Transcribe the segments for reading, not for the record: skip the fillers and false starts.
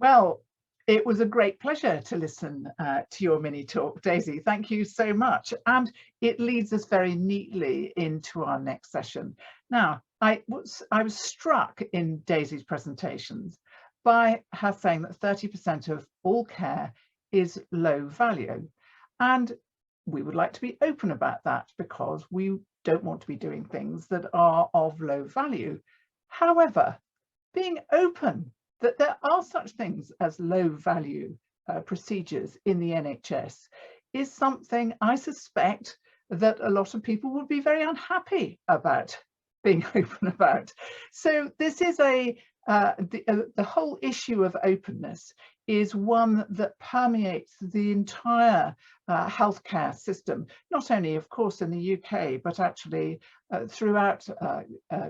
Well, it was a great pleasure to listen to your mini talk, Daisy. Thank you so much. And it leads us very neatly into our next session. Now, I was struck in Daisy's presentations by her saying that 30% of all care is low value. And we would like to be open about that because we don't want to be doing things that are of low value. However, being open that there are such things as low value procedures in the NHS is something I suspect that a lot of people would be very unhappy about being open about. So this is the whole issue of openness is one that permeates the entire healthcare system, not only of course in the UK, but actually throughout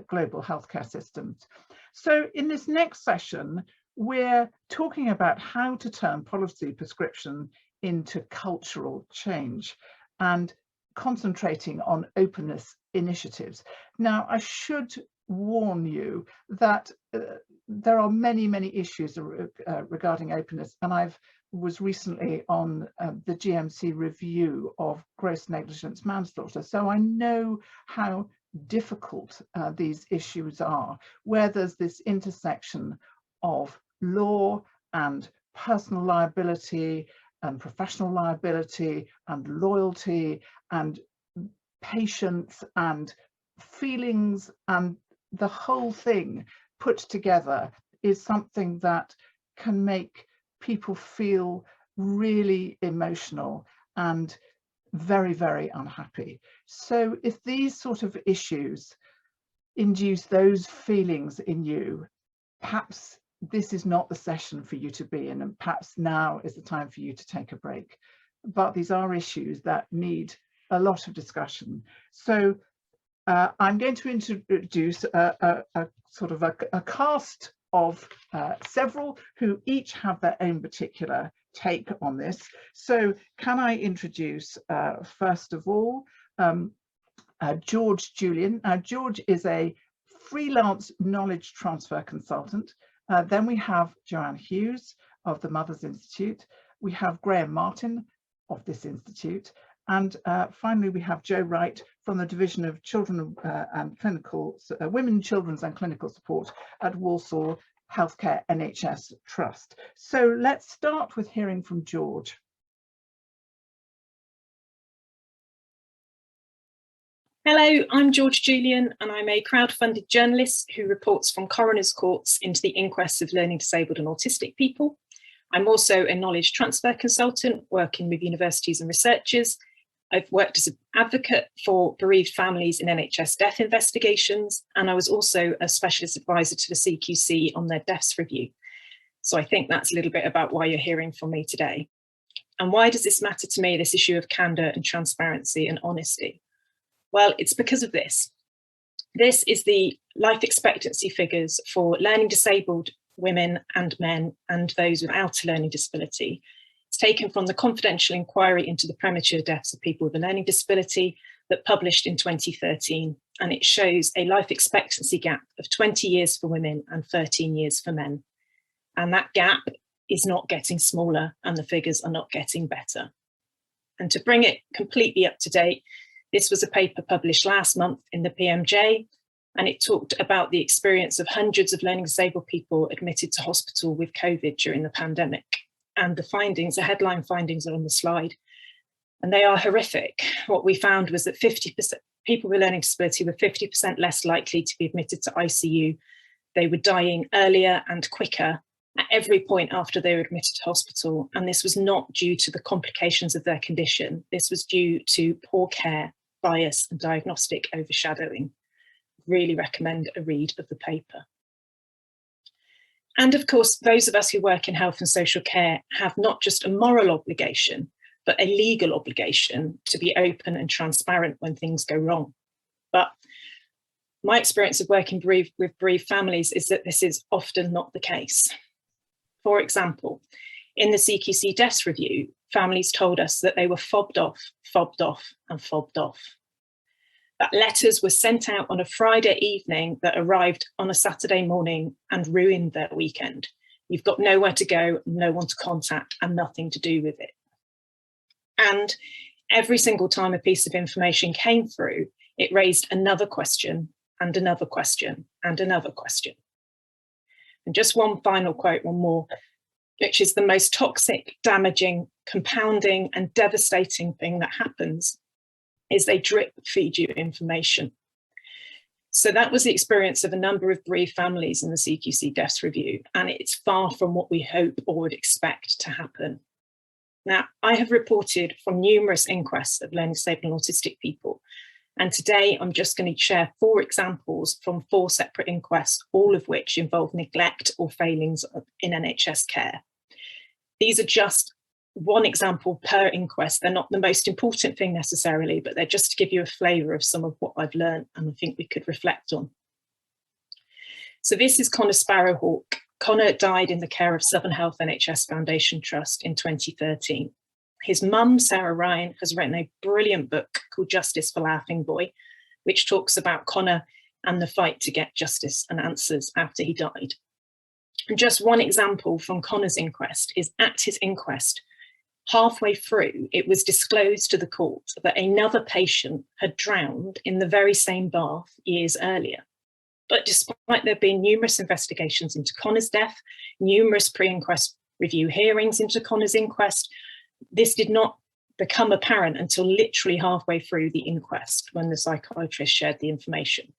global healthcare systems. So in this next session, we're talking about how to turn policy prescription into cultural change and concentrating on openness initiatives. Now, I should warn you that there are many, many issues regarding openness, and I was recently on the GMC review of gross negligence manslaughter, so I know how difficult these issues are, where there's this intersection of law and personal liability and professional liability and loyalty and patience and feelings, and the whole thing put together is something that can make people feel really emotional and very, very unhappy. So if these sort of issues induce those feelings in you, perhaps this is not the session for you to be in, and perhaps now is the time for you to take a break. But these are issues that need a lot of discussion. So I'm going to introduce a sort of a cast of several who each have their own particular take on this. So can I introduce first of all George Julian. George is a freelance knowledge transfer consultant. Then we have Joanne Hughes of the Mothers Institute. We have Graham Martin of this institute. And finally, we have Jo Wright from the Division of Children and Clinical, Women, Children's and Clinical Support at Walsall Healthcare NHS Trust. So let's start with hearing from George. Hello, I'm George Julian, and I'm a crowd-funded journalist who reports from coroners' courts into the inquests of learning disabled and autistic people. I'm also a knowledge transfer consultant working with universities and researchers. I've worked as an advocate for bereaved families in NHS death investigations, and I was also a specialist advisor to the CQC on their deaths review. So I think that's a little bit about why you're hearing from me today. And why does this matter to me, this issue of candor and transparency and honesty? Well, it's because of this. This is the life expectancy figures for learning disabled women and men and those without a learning disability. It's taken from the confidential inquiry into the premature deaths of people with a learning disability that published in 2013. And it shows a life expectancy gap of 20 years for women and 13 years for men. And that gap is not getting smaller and the figures are not getting better. And to bring it completely up to date, this was a paper published last month in the PMJ, and it talked about the experience of hundreds of learning disabled people admitted to hospital with COVID during the pandemic. And the findings, the headline findings are on the slide, and they are horrific. What we found was that 50% people with learning disability were 50% less likely to be admitted to ICU. They were dying earlier and quicker at every point after they were admitted to hospital. And this was not due to the complications of their condition. This was due to poor care, bias and diagnostic overshadowing. Really recommend a read of the paper. And of course, those of us who work in health and social care have not just a moral obligation, but a legal obligation to be open and transparent when things go wrong. But my experience of working with bereaved families is that this is often not the case. For example, in the CQC deaths review, families told us that they were fobbed off and fobbed off. That letters were sent out on a Friday evening that arrived on a Saturday morning and ruined their weekend. You've got nowhere to go, no one to contact, and nothing to do with it. And every single time a piece of information came through, it raised another question and another question and another question. And just one final quote, one more, which is the most toxic, damaging, compounding and devastating thing that happens is they drip feed you information. So that was the experience of a number of bereaved families in the CQC Deaths Review, and it's far from what we hope or would expect to happen. Now, I have reported from numerous inquests of learning disabled and autistic people, and today I'm just going to share 4 examples from 4 separate inquests, all of which involve neglect or failings in NHS care. These are just one example per inquest. They're not the most important thing necessarily, but they're just to give you a flavour of some of what I've learned and I think we could reflect on. So this is Connor Sparrowhawk. Connor died in the care of Southern Health NHS Foundation Trust in 2013. His mum, Sarah Ryan, has written a brilliant book called Justice for Laughing Boy, which talks about Connor and the fight to get justice and answers after he died. And just one example from Connor's inquest is at his inquest, halfway through, it was disclosed to the court that another patient had drowned in the very same bath years earlier. But despite there being numerous investigations into Connor's death, numerous pre-inquest review hearings into Connor's inquest, this did not become apparent until literally halfway through the inquest when the psychiatrist shared the information.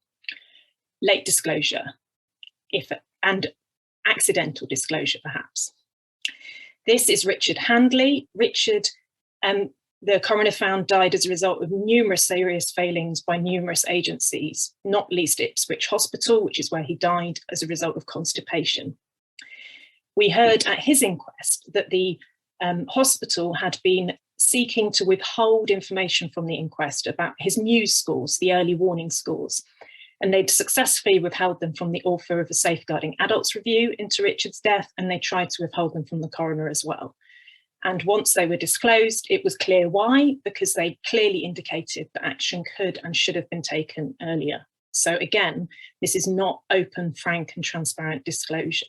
Late disclosure, and accidental disclosure perhaps. This is Richard Handley. Richard, the coroner found, died as a result of numerous serious failings by numerous agencies, not least Ipswich Hospital, which is where he died as a result of constipation. We heard at his inquest that the hospital had been seeking to withhold information from the inquest about his Muse scores, the early warning scores, and they'd successfully withheld them from the author of a Safeguarding Adults review into Richard's death, and they tried to withhold them from the coroner as well. And once they were disclosed, it was clear why, because they clearly indicated that action could and should have been taken earlier. So again, this is not open, frank and transparent disclosure.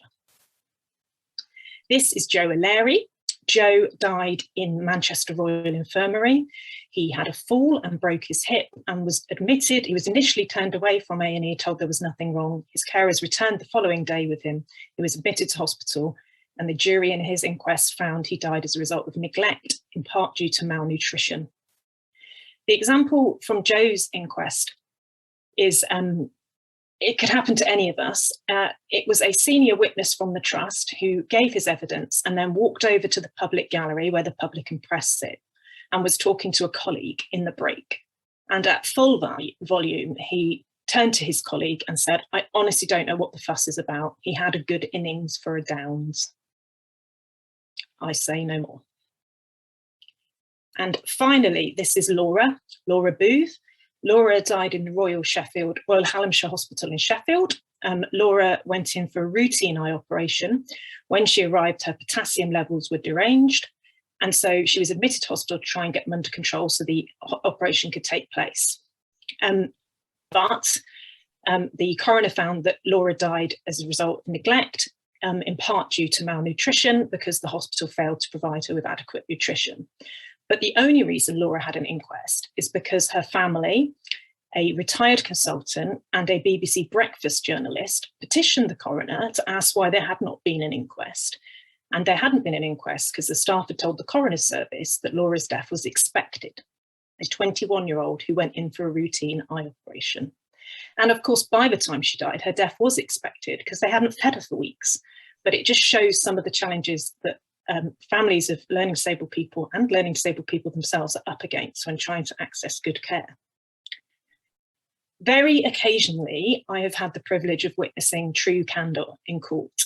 This is Joe O'Leary. Joe died in Manchester Royal Infirmary. He had a fall and broke his hip and was admitted. He was initially turned away from A&E, told there was nothing wrong. His carers returned the following day with him. He was admitted to hospital, and the jury in his inquest found he died as a result of neglect, in part due to malnutrition. The example from Joe's inquest is, it could happen to any of us. It was a senior witness from the trust who gave his evidence and then walked over to the public gallery where the public and press sit and was talking to a colleague in the break. And at full volume, he turned to his colleague and said, "I honestly don't know what the fuss is about. He had a good innings for a Downs." I say no more. And finally, this is Laura Booth. Laura died in the Royal Hallamshire Hospital in Sheffield. Laura went in for a routine eye operation. When she arrived, her potassium levels were deranged. And so she was admitted to hospital to try and get them under control so the operation could take place. But the coroner found that Laura died as a result of neglect, in part due to malnutrition, because the hospital failed to provide her with adequate nutrition. But the only reason Laura had an inquest is because her family, a retired consultant and a BBC breakfast journalist, petitioned the coroner to ask why there had not been an inquest. And there hadn't been an inquest because the staff had told the coroner's service that Laura's death was expected, a 21-year-old who went in for a routine eye operation. And of course, by the time she died, her death was expected because they hadn't fed her for weeks. But it just shows some of the challenges that families of learning disabled people and learning disabled people themselves are up against when trying to access good care. Very occasionally, I have had the privilege of witnessing true candor in court.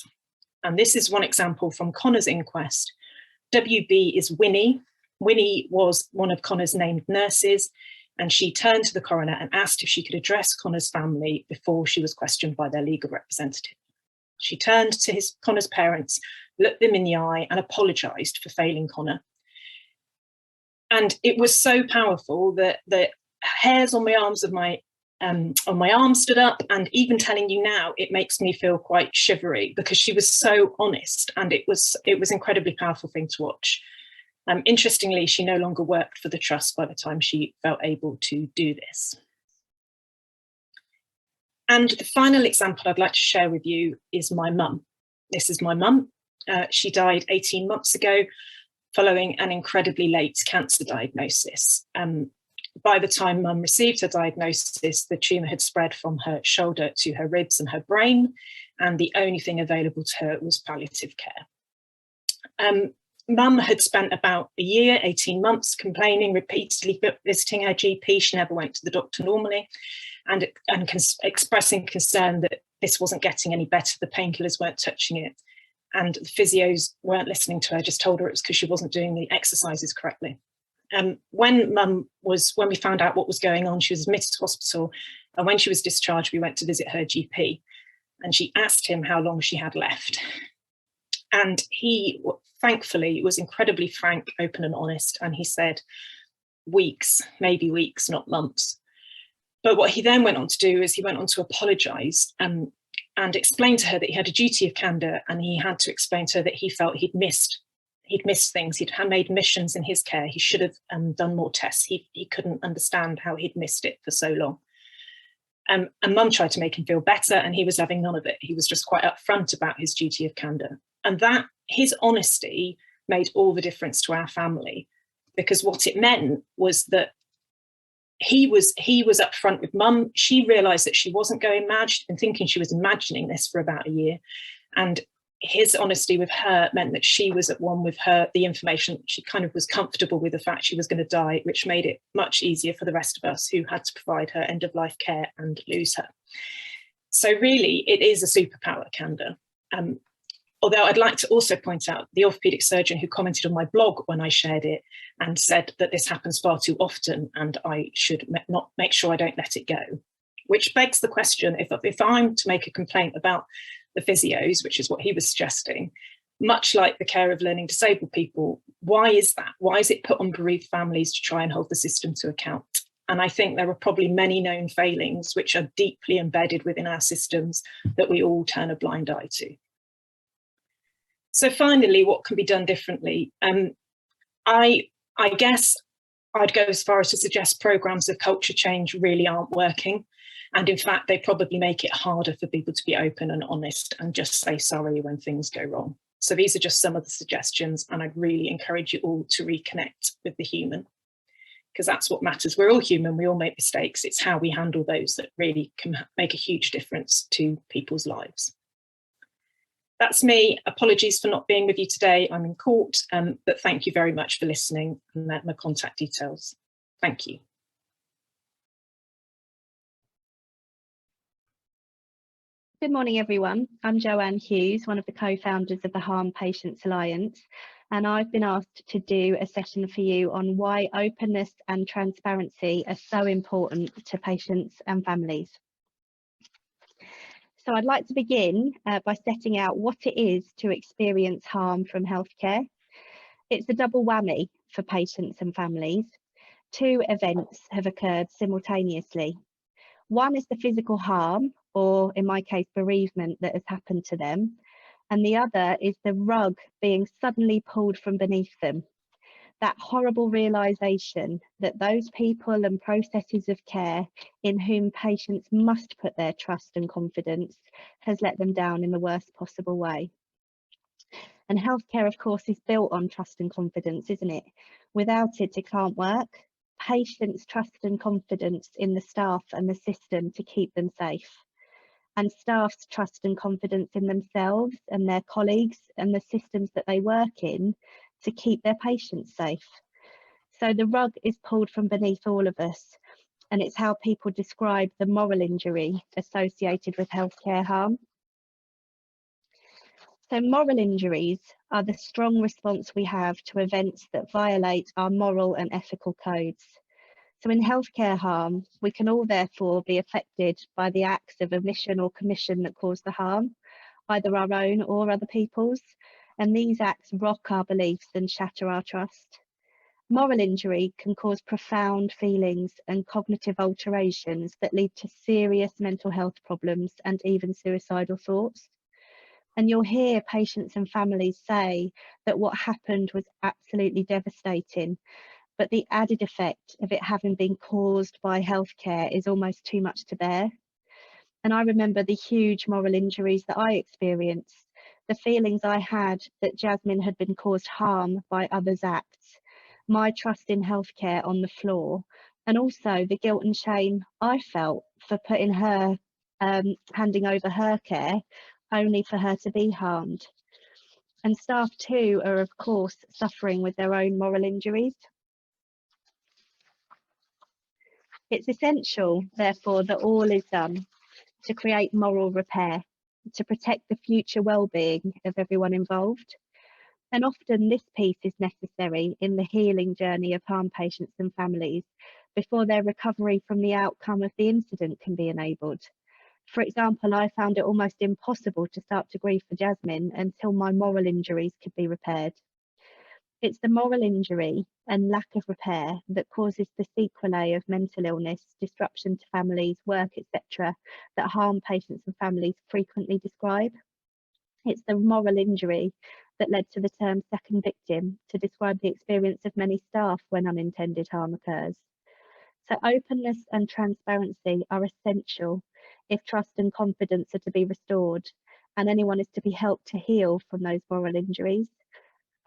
And this is one example from Connor's inquest. WB is Winnie. Winnie was one of Connor's named nurses, and she turned to the coroner and asked if she could address Connor's family before she was questioned by their legal representative. She turned to Connor's parents, looked them in the eye and apologised for failing Connor. And it was so powerful that the hairs on my arms of my on my arm stood up, and even telling you now, it makes me feel quite shivery because she was so honest, and it was incredibly powerful thing to watch. Interestingly, she no longer worked for the trust by the time she felt able to do this. And the final example I'd like to share with you is my mum. This is my mum. She died 18 months ago following an incredibly late cancer diagnosis. By the time mum received her diagnosis, the tumour had spread from her shoulder to her ribs and her brain, and the only thing available to her was palliative care. Mum had spent about a year, 18 months, complaining, repeatedly visiting her GP. She never went to the doctor normally, and expressing concern that this wasn't getting any better. The painkillers weren't touching it, and the physios weren't listening to her, just told her it was because she wasn't doing the exercises correctly. When we found out what was going on, she was admitted to hospital, and when she was discharged, we went to visit her GP, and she asked him how long she had left. And he, thankfully, was incredibly frank, open and honest, and he said weeks, maybe weeks, not months. But what he then went on to do is he went on to apologise and explain to her that he had a duty of candor, and he had to explain to her that he felt he'd missed things. He'd made omissions in his care. He should have done more tests. He couldn't understand how he'd missed it for so long. And mum tried to make him feel better, and he was having none of it. He was just quite upfront about his duty of candor. And that his honesty made all the difference to our family, because what it meant was that he was upfront with mum. She realised that she wasn't going mad. She'd been thinking she was imagining this for about a year. And his honesty with her meant that she was at one with her, the information. She kind of was comfortable with the fact she was going to die, which made it much easier for the rest of us who had to provide her end-of-life care and lose her. So really, it is a superpower, candor. Although I'd like to also point out the orthopaedic surgeon who commented on my blog when I shared it and said that this happens far too often and I should not make sure I don't let it go. Which begs the question, if I'm to make a complaint about the physios, which is what he was suggesting, much like the care of learning disabled people, why is that? Why is it put on bereaved families to try and hold the system to account? And I think there are probably many known failings which are deeply embedded within our systems that we all turn a blind eye to. So finally, what can be done differently? I guess I'd go as far as to suggest programmes of culture change really aren't working. And in fact, they probably make it harder for people to be open and honest and just say sorry when things go wrong. So these are just some of the suggestions, and I'd really encourage you all to reconnect with the human, because that's what matters. We're all human, we all make mistakes. It's how we handle those that really can make a huge difference to people's lives. That's me. Apologies for not being with you today. I'm in court, but thank you very much for listening, and my contact details. Thank you. Good morning, everyone. I'm Joanne Hughes, one of the co-founders of the Harm Patients Alliance, and I've been asked to do a session for you on why openness and transparency are so important to patients and families. So I'd like to begin by setting out what it is to experience harm from healthcare. It's a double whammy for patients and families. Two events have occurred simultaneously. One is the physical harm, or in my case, bereavement that has happened to them. And the other is the rug being suddenly pulled from beneath them. That horrible realization that those people and processes of care in whom patients must put their trust and confidence has let them down in the worst possible way. And healthcare, of course, is built on trust and confidence, isn't it? Without it, it can't work. Patients' trust and confidence in the staff and the system to keep them safe. And staff's trust and confidence in themselves and their colleagues and the systems that they work in to keep their patients safe. So the rug is pulled from beneath all of us, and it's how people describe the moral injury associated with healthcare harm. So moral injuries are the strong response we have to events that violate our moral and ethical codes. So in healthcare harm, we can all therefore be affected by the acts of omission or commission that cause the harm, either our own or other people's. And these acts rock our beliefs and shatter our trust. Moral injury can cause profound feelings and cognitive alterations that lead to serious mental health problems and even suicidal thoughts. And you'll hear patients and families say that what happened was absolutely devastating, but the added effect of it having been caused by healthcare is almost too much to bear. And I remember the huge moral injuries that I experienced, the feelings I had that Jasmine had been caused harm by others' acts, my trust in healthcare on the floor, and also the guilt and shame I felt for putting her, handing over her care, only for her to be harmed. And staff too are of course suffering with their own moral injuries. It's essential, therefore, that all is done to create moral repair, to protect the future well-being of everyone involved. And often this piece is necessary in the healing journey of harm patients and families before their recovery from the outcome of the incident can be enabled. For example, I found it almost impossible to start to grieve for Jasmine until my moral injuries could be repaired. It's the moral injury and lack of repair that causes the sequelae of mental illness, disruption to families, work, etc., that harm patients and families frequently describe. It's the moral injury that led to the term second victim to describe the experience of many staff when unintended harm occurs. So openness and transparency are essential if trust and confidence are to be restored and anyone is to be helped to heal from those moral injuries.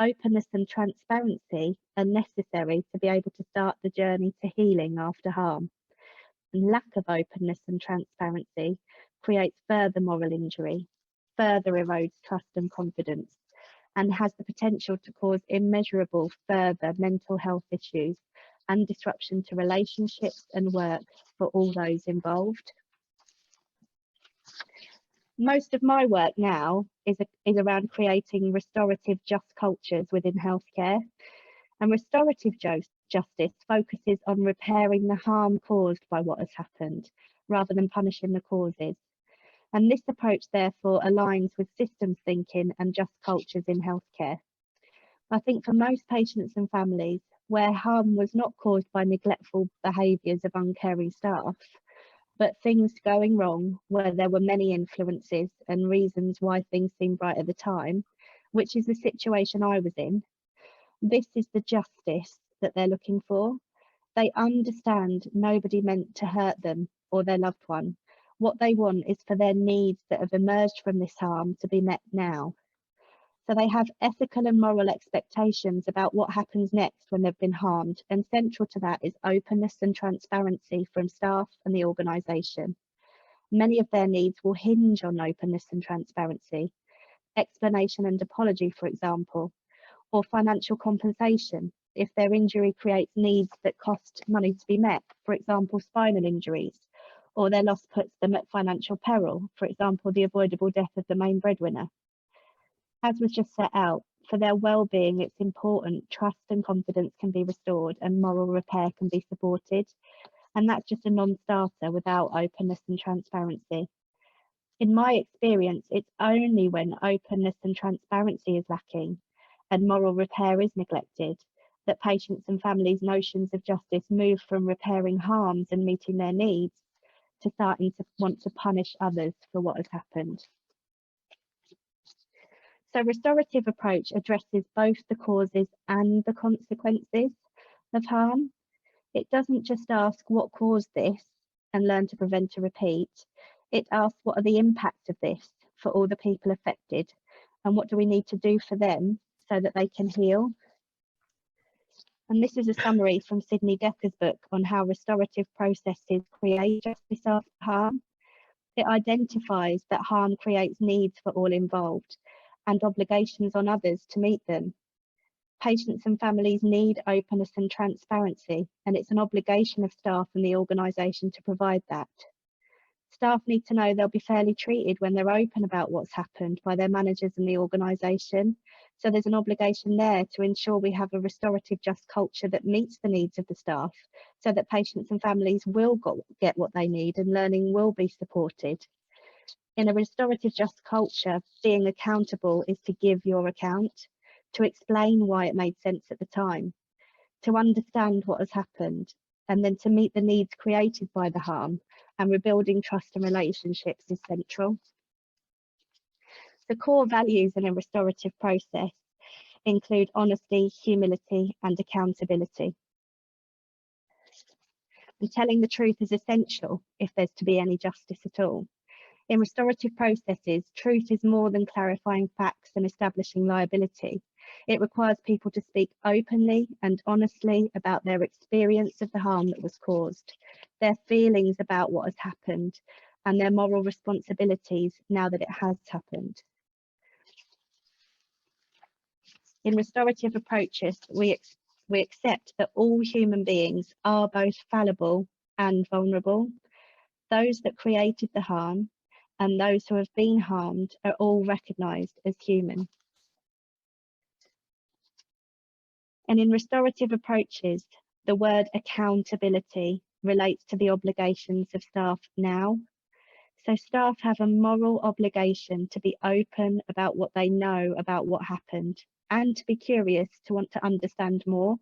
Openness and transparency are necessary to be able to start the journey to healing after harm. And lack of openness and transparency creates further moral injury, further erodes trust and confidence, and has the potential to cause immeasurable further mental health issues and disruption to relationships and work for all those involved. Most of my work now is around creating restorative just cultures within healthcare, and restorative justice focuses on repairing the harm caused by what has happened rather than punishing the causes. And this approach therefore aligns with systems thinking and just cultures in healthcare. I think for most patients and families where harm was not caused by neglectful behaviours of uncaring staff, but things going wrong where there were many influences and reasons why things seemed right at the time, which is the situation I was in, this is the justice that they're looking for. They understand nobody meant to hurt them or their loved one. What they want is for their needs that have emerged from this harm to be met now. So they have ethical and moral expectations about what happens next when they've been harmed, and central to that is openness and transparency from staff and the organisation. Many of their needs will hinge on openness and transparency, explanation and apology, for example, or financial compensation if their injury creates needs that cost money to be met, for example, spinal injuries, or their loss puts them at financial peril, for example, the avoidable death of the main breadwinner. As was just set out, for their well-being, it's important trust and confidence can be restored and moral repair can be supported. And that's just a non-starter without openness and transparency. In my experience, it's only when openness and transparency is lacking and moral repair is neglected that patients and families' notions of justice move from repairing harms and meeting their needs to starting to want to punish others for what has happened. So restorative approach addresses both the causes and the consequences of harm. It doesn't just ask what caused this and learn to prevent a repeat. It asks what are the impacts of this for all the people affected and what do we need to do for them so that they can heal. And this is a summary from Sydney Decker's book on how restorative processes create justice after harm. It identifies that harm creates needs for all involved and obligations on others to meet them. Patients and families need openness and transparency, and it's an obligation of staff and the organisation to provide that. Staff need to know they'll be fairly treated when they're open about what's happened by their managers and the organisation. So there's an obligation there to ensure we have a restorative just culture that meets the needs of the staff so that patients and families will get what they need and learning will be supported. In a restorative just culture, being accountable is to give your account, to explain why it made sense at the time, to understand what has happened, and then to meet the needs created by the harm, and rebuilding trust and relationships is central. The core values in a restorative process include honesty, humility, and accountability. And telling the truth is essential if there's to be any justice at all. In restorative processes, truth is more than clarifying facts and establishing liability. It requires people to speak openly and honestly about their experience of the harm that was caused, their feelings about what has happened, and their moral responsibilities now that it has happened. In restorative approaches, we accept that all human beings are both fallible and vulnerable. Those that created the harm and those who have been harmed are all recognised as human. And in restorative approaches, the word accountability relates to the obligations of staff now. So staff have a moral obligation to be open about what they know about what happened, and to be curious, to want to understand more,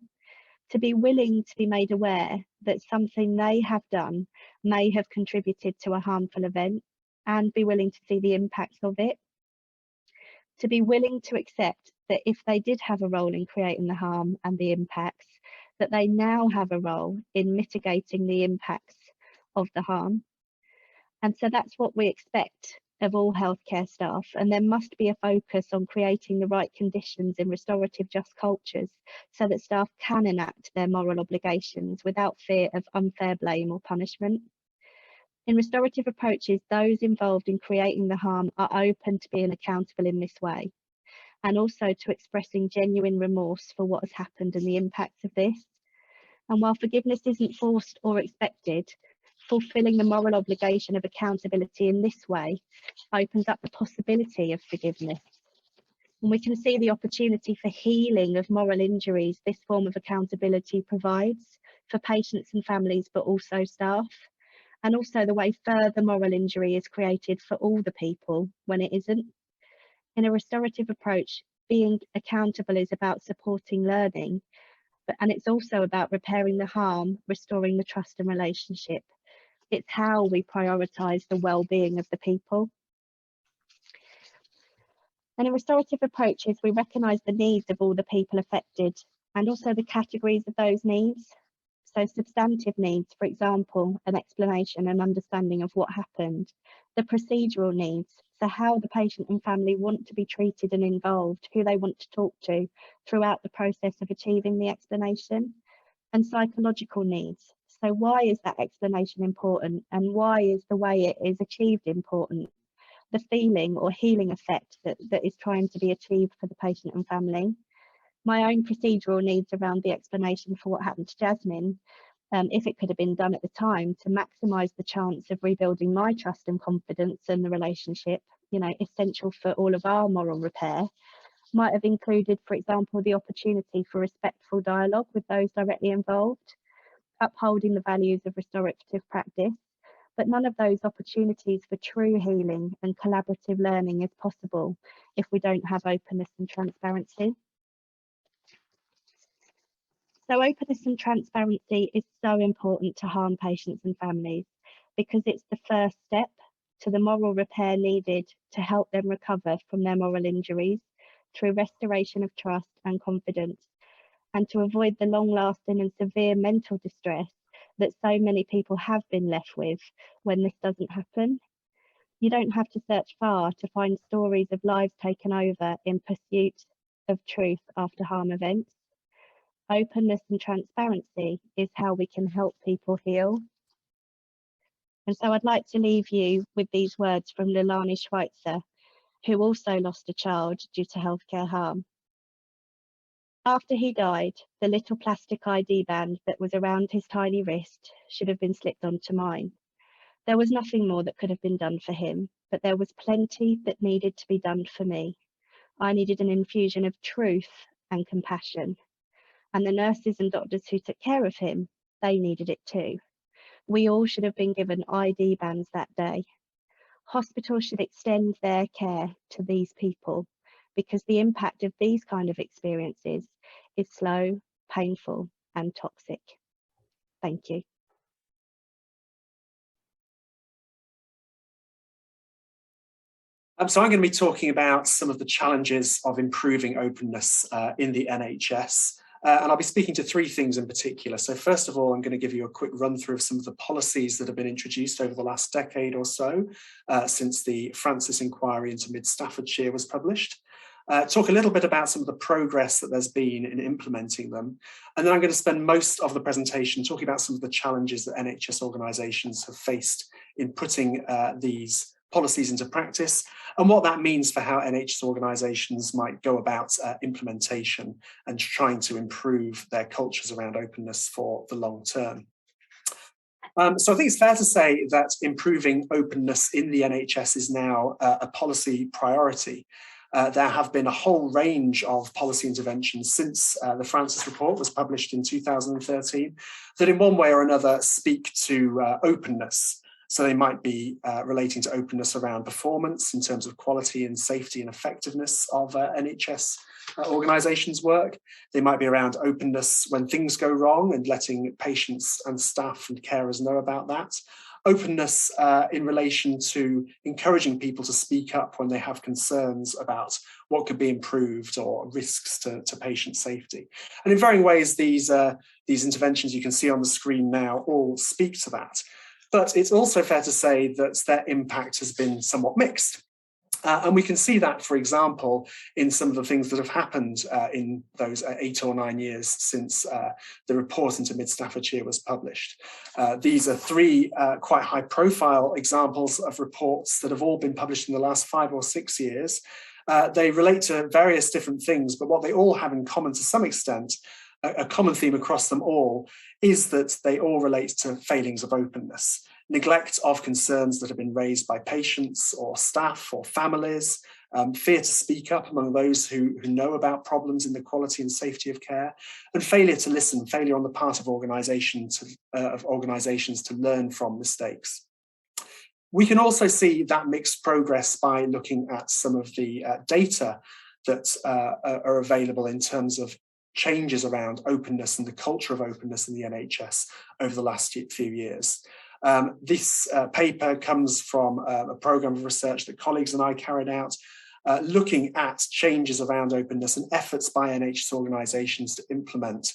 to be willing to be made aware that something they have done may have contributed to a harmful event, and be willing to see the impacts of it, to be willing to accept that if they did have a role in creating the harm and the impacts, that they now have a role in mitigating the impacts of the harm. And so that's what we expect of all healthcare staff, and there must be a focus on creating the right conditions in restorative just cultures so that staff can enact their moral obligations without fear of unfair blame or punishment. In restorative approaches, those involved in creating the harm are open to being accountable in this way, and also to expressing genuine remorse for what has happened and the impacts of this. And while forgiveness isn't forced or expected, fulfilling the moral obligation of accountability in this way opens up the possibility of forgiveness. And we can see the opportunity for healing of moral injuries this form of accountability provides for patients and families, but also staff, and also the way further moral injury is created for all the people when it isn't. In a restorative approach, being accountable is about supporting learning, and it's also about repairing the harm, restoring the trust and relationship. It's how we prioritise the well-being of the people. And in restorative approaches, we recognise the needs of all the people affected, and also the categories of those needs. So substantive needs, for example, an explanation and understanding of what happened. The procedural needs, so how the patient and family want to be treated and involved, who they want to talk to throughout the process of achieving the explanation. And psychological needs, so why is that explanation important, and why is the way it is achieved important? The feeling or healing effect that is trying to be achieved for the patient and family. My own procedural needs around the explanation for what happened to Jasmine, if it could have been done at the time to maximise the chance of rebuilding my trust and confidence in the relationship, essential for all of our moral repair, might have included, for example, the opportunity for respectful dialogue with those directly involved, upholding the values of restorative practice. But none of those opportunities for true healing and collaborative learning is possible if we don't have openness and transparency. So openness and transparency is so important to harm patients and families, because it's the first step to the moral repair needed to help them recover from their moral injuries through restoration of trust and confidence, and to avoid the long-lasting and severe mental distress that so many people have been left with when this doesn't happen. You don't have to search far to find stories of lives taken over in pursuit of truth after harm events. Openness and transparency is how we can help people heal. And so I'd like to leave you with these words from Leilani Schweitzer, who also lost a child due to healthcare harm. After he died, the little plastic ID band that was around his tiny wrist should have been slipped onto mine. There was nothing more that could have been done for him, but there was plenty that needed to be done for me. I needed an infusion of truth and compassion. And the nurses and doctors who took care of him, they needed it too. We all should have been given ID bands that day. Hospitals should extend their care to these people, because the impact of these kind of experiences is slow, painful, and toxic. Thank you. So I'm going to be talking about some of the challenges of improving openness in the NHS. And I'll be speaking to three things in particular. So first of all, I'm going to give you a quick run through of some of the policies that have been introduced over the last decade or so, since the Francis inquiry into Mid Staffordshire was published. Talk a little bit about some of the progress that there's been in implementing them. And then I'm going to spend most of the presentation talking about some of the challenges that NHS organisations have faced in putting these policies into practice, and what that means for how NHS organisations might go about implementation and trying to improve their cultures around openness for the long term. So I think it's fair to say that improving openness in the NHS is now a policy priority. There have been a whole range of policy interventions since the Francis report was published in 2013 that in one way or another speak to openness. So they might be relating to openness around performance in terms of quality and safety and effectiveness of NHS organisations' work. They might be around openness when things go wrong and letting patients and staff and carers know about that. Openness in relation to encouraging people to speak up when they have concerns about what could be improved or risks to patient safety. And in varying ways, these interventions you can see on the screen now all speak to that. But it's also fair to say that their impact has been somewhat mixed. And we can see that, for example, in some of the things that have happened in those 8 or 9 years since the report into Mid Staffordshire was published. These are three quite high profile examples of reports that have all been published in the last 5 or 6 years. They relate to various different things, but what they all have in common to some extent, a common theme across them all, is that they all relate to failings of openness, neglect of concerns that have been raised by patients or staff or families, fear to speak up among those who know about problems in the quality and safety of care, and failure to listen, failure on the part of organisations to learn from mistakes. We can also see that mixed progress by looking at some of the data that are available in terms of changes around openness and the culture of openness in the NHS over the last few years. This paper comes from a programme of research that colleagues and I carried out, looking at changes around openness and efforts by NHS organisations to implement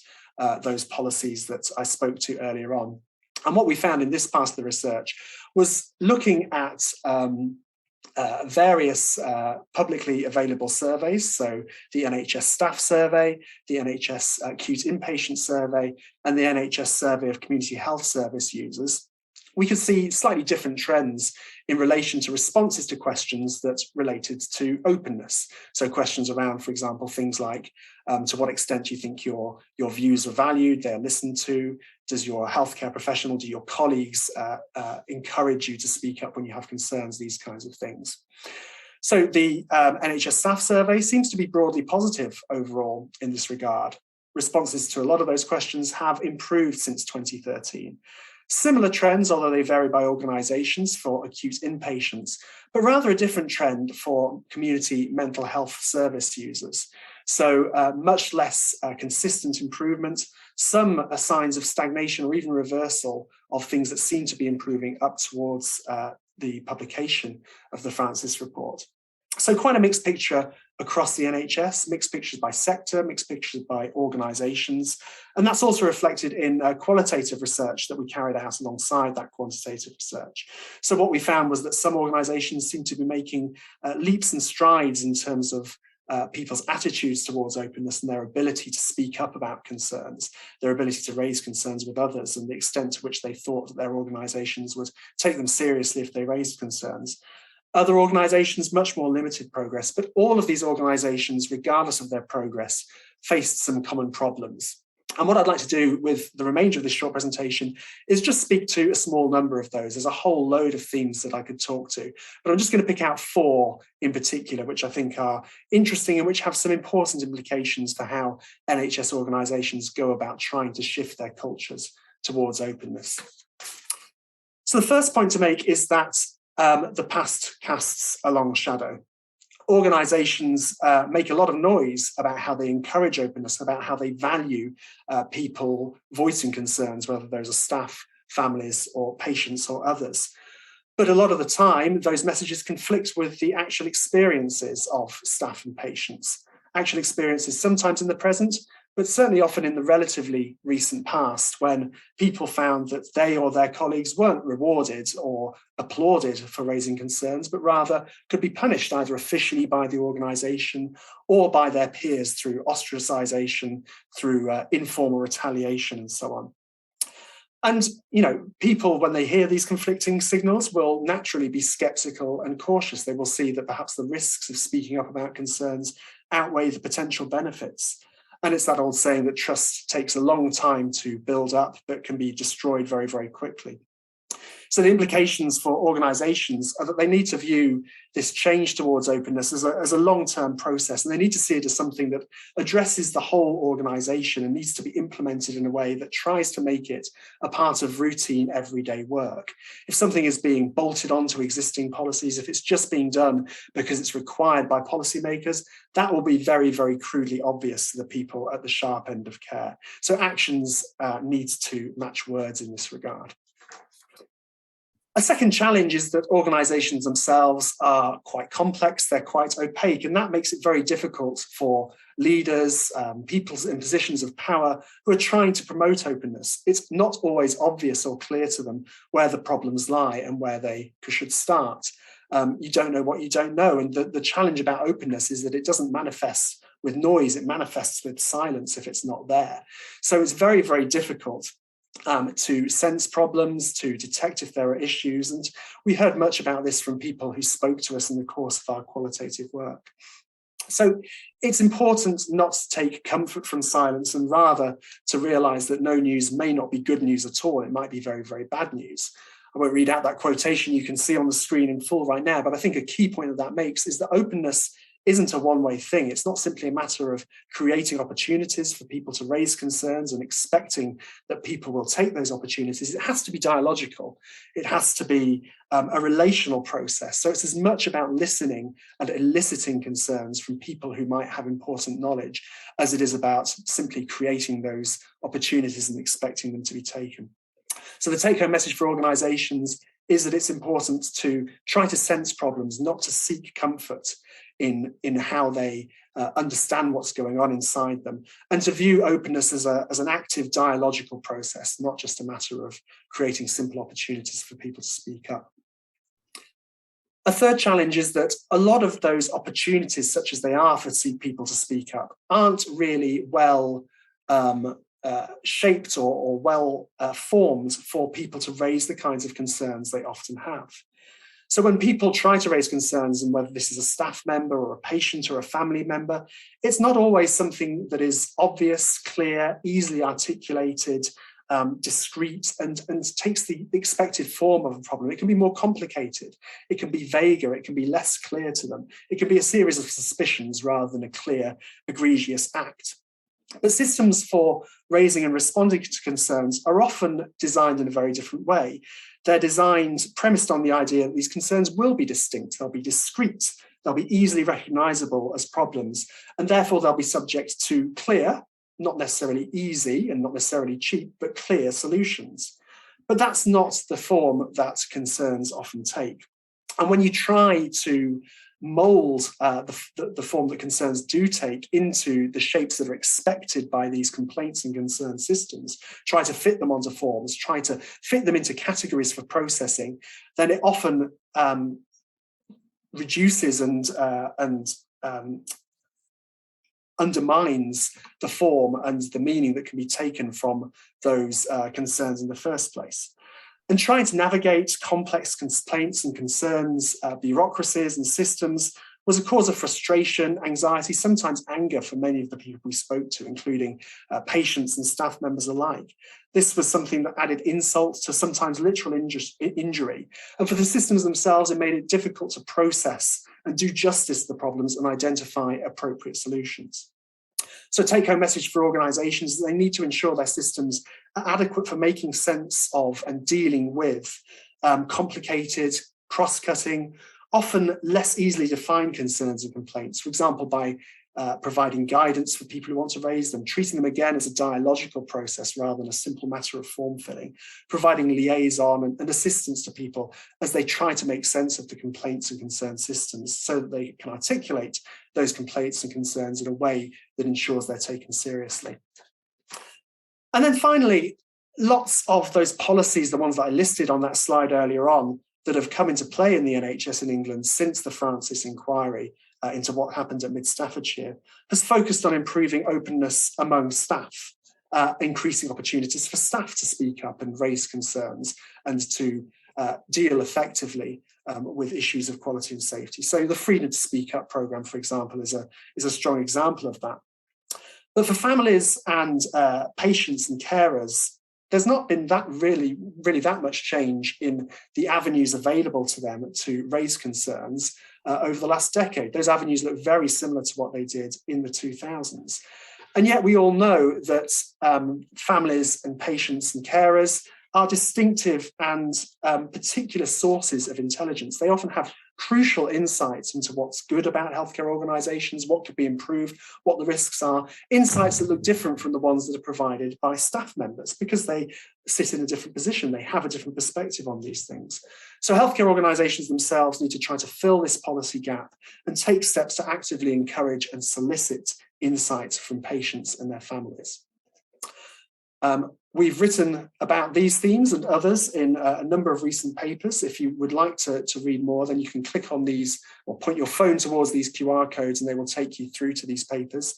those policies that I spoke to earlier on. And what we found in this part of the research was looking at various publicly available surveys, so the NHS Staff Survey, the NHS Acute Inpatient Survey, and the NHS Survey of Community Health Service users. We could see slightly different trends in relation to responses to questions that related to openness. So questions around, for example, things like, to what extent do you think your views are valued, they're listened to? Does your healthcare professional, do your colleagues encourage you to speak up when you have concerns, these kinds of things. So the NHS Staff Survey seems to be broadly positive overall in this regard. Responses to a lot of those questions have improved since 2013. Similar trends, although they vary by organisations, for acute inpatients, but rather a different trend for community mental health service users. So much less consistent improvement, some signs of stagnation or even reversal of things that seem to be improving up towards the publication of the Francis report. So quite a mixed picture across the NHS, mixed pictures by sector, mixed pictures by organisations. And that's also reflected in qualitative research that we carried out alongside that quantitative research. So what we found was that some organisations seem to be making leaps and strides in terms of people's attitudes towards openness and their ability to speak up about concerns, their ability to raise concerns with others, and the extent to which they thought that their organisations would take them seriously if they raised concerns. Other organisations, much more limited progress, but all of these organisations, regardless of their progress, faced some common problems. And what I'd like to do with the remainder of this short presentation is just speak to a small number of those. There's a whole load of themes that I could talk to, but I'm just going to pick out 4 in particular, which I think are interesting and which have some important implications for how NHS organisations go about trying to shift their cultures towards openness. So the first point to make is that the past casts a long shadow. Organisations make a lot of noise about how they encourage openness, about how they value people voicing concerns, whether those are staff, families, or patients or others. But a lot of the time, those messages conflict with the actual experiences of staff and patients. Actual experiences sometimes in the present, but certainly often in the relatively recent past, when people found that they or their colleagues weren't rewarded or applauded for raising concerns, but rather could be punished either officially by the organisation or by their peers through ostracisation, through informal retaliation and so on. And, you know, people, when they hear these conflicting signals, will naturally be sceptical and cautious. They will see that perhaps the risks of speaking up about concerns outweigh the potential benefits. And it's that old saying that trust takes a long time to build up, but can be destroyed very, very quickly. So the implications for organisations are that they need to view this change towards openness as a long-term process, and they need to see it as something that addresses the whole organisation and needs to be implemented in a way that tries to make it a part of routine everyday work. If something is being bolted onto existing policies, if it's just being done because it's required by policymakers, that will be very, very crudely obvious to the people at the sharp end of care. So actions need to match words in this regard. A second challenge is that organisations themselves are quite complex, they're quite opaque, and that makes it very difficult for leaders, people in positions of power who are trying to promote openness. It's not always obvious or clear to them where the problems lie and where they should start. You don't know what you don't know, and the challenge about openness is that it doesn't manifest with noise, it manifests with silence if it's not there. So it's very, very difficult to sense problems, to detect if there are issues. And we heard much about this from people who spoke to us in the course of our qualitative work. So it's important not to take comfort from silence and rather to realise that no news may not be good news at all. It might be very, very bad news. I won't read out that quotation you can see on the screen in full right now, but I think a key point that makes is that openness isn't a one-way thing. It's not simply a matter of creating opportunities for people to raise concerns and expecting that people will take those opportunities. It has to be dialogical. It has to be a relational process. So it's as much about listening and eliciting concerns from people who might have important knowledge as it is about simply creating those opportunities and expecting them to be taken. So the take-home message for organisations is that it's important to try to sense problems, not to seek comfort in how they understand what's going on inside them, and to view openness as an active dialogical process, not just a matter of creating simple opportunities for people to speak up. A third challenge is that a lot of those opportunities, such as they are for people to speak up, aren't really well shaped or well formed for people to raise the kinds of concerns they often have. So when people try to raise concerns, and whether this is a staff member or a patient or a family member, it's not always something that is obvious, clear, easily articulated, discreet, and takes the expected form of a problem. It can be more complicated. It can be vaguer. It can be less clear to them. It can be a series of suspicions rather than a clear, egregious act. But systems for raising and responding to concerns are often designed in a very different way. They're designed, premised on the idea that these concerns will be distinct, they'll be discrete, they'll be easily recognisable as problems, and therefore they'll be subject to clear, not necessarily easy and not necessarily cheap, but clear solutions. But that's not the form that concerns often take. And when you try to mould the form that concerns do take into the shapes that are expected by these complaints and concern systems, try to fit them onto forms, try to fit them into categories for processing, then it often reduces and undermines the form and the meaning that can be taken from those concerns in the first place. And trying to navigate complex complaints and concerns, bureaucracies and systems was a cause of frustration, anxiety, sometimes anger for many of the people we spoke to, including patients and staff members alike. This was something that added insult to sometimes literal injury. And for the systems themselves, it made it difficult to process and do justice to the problems and identify appropriate solutions. So take-home message for organisations is they need to ensure their systems are adequate for making sense of and dealing with complicated, cross-cutting, often less easily defined concerns and complaints, for example, by providing guidance for people who want to raise them, treating them again as a dialogical process rather than a simple matter of form filling, providing liaison and assistance to people as they try to make sense of the complaints and concern systems so that they can articulate those complaints and concerns in a way that ensures they're taken seriously. And then finally, lots of those policies, the ones that I listed on that slide earlier on, that have come into play in the NHS in England since the Francis inquiry into what happened at Mid Staffordshire, has focused on improving openness among staff, increasing opportunities for staff to speak up and raise concerns and to deal effectively with issues of quality and safety. So the Freedom to Speak Up programme, for example, is a strong example of that. But for families and patients and carers, there's not been really that much change in the avenues available to them to raise concerns over the last decade. Those avenues look very similar to what they did in the 2000s. And yet we all know that families and patients and carers are distinctive and particular sources of intelligence. They often have crucial insights into what's good about healthcare organisations, what could be improved, what the risks are, insights that look different from the ones that are provided by staff members because they sit in a different position, they have a different perspective on these things. So healthcare organisations themselves need to try to fill this policy gap and take steps to actively encourage and solicit insights from patients and their families. We've written about these themes and others in a number of recent papers. If you would like to read more, then you can click on these or point your phone towards these QR codes and they will take you through to these papers.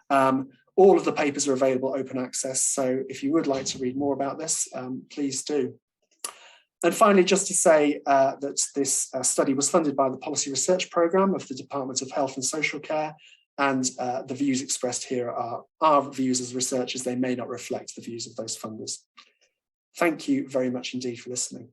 All of the papers are available open access, so if you would like to read more about this, please do. And finally, just to say that this study was funded by the Policy Research Programme of the Department of Health and Social Care, and the views expressed here are our views as researchers. They may not reflect the views of those funders. Thank you very much indeed for listening.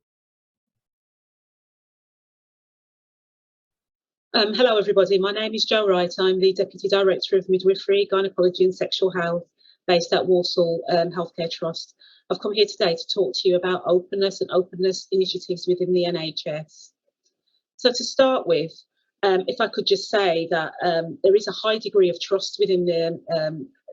Hello everybody, my name is Jo Wright. I'm the Deputy Director of Midwifery, Gynaecology and Sexual Health based at Walsall Healthcare Trust. I've come here today to talk to you about openness and openness initiatives within the NHS. So to start with, if I could just say that there is a high degree of trust within the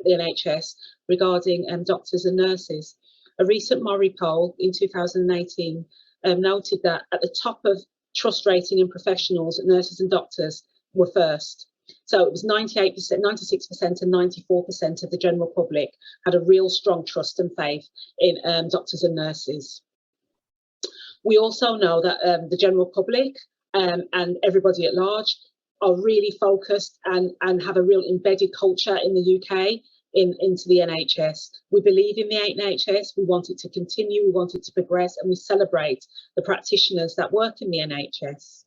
NHS regarding doctors and nurses. A recent Robbie Powell in 2018 noted that at the top of trust rating in professionals, nurses and doctors were first. So it was 98%, 96% and 94% of the general public had a real strong trust and faith in doctors and nurses. We also know that the general public and everybody at large are really focused and have a real embedded culture in the UK into the NHS. We believe in the NHS, we want it to continue, we want it to progress, and we celebrate the practitioners that work in the NHS.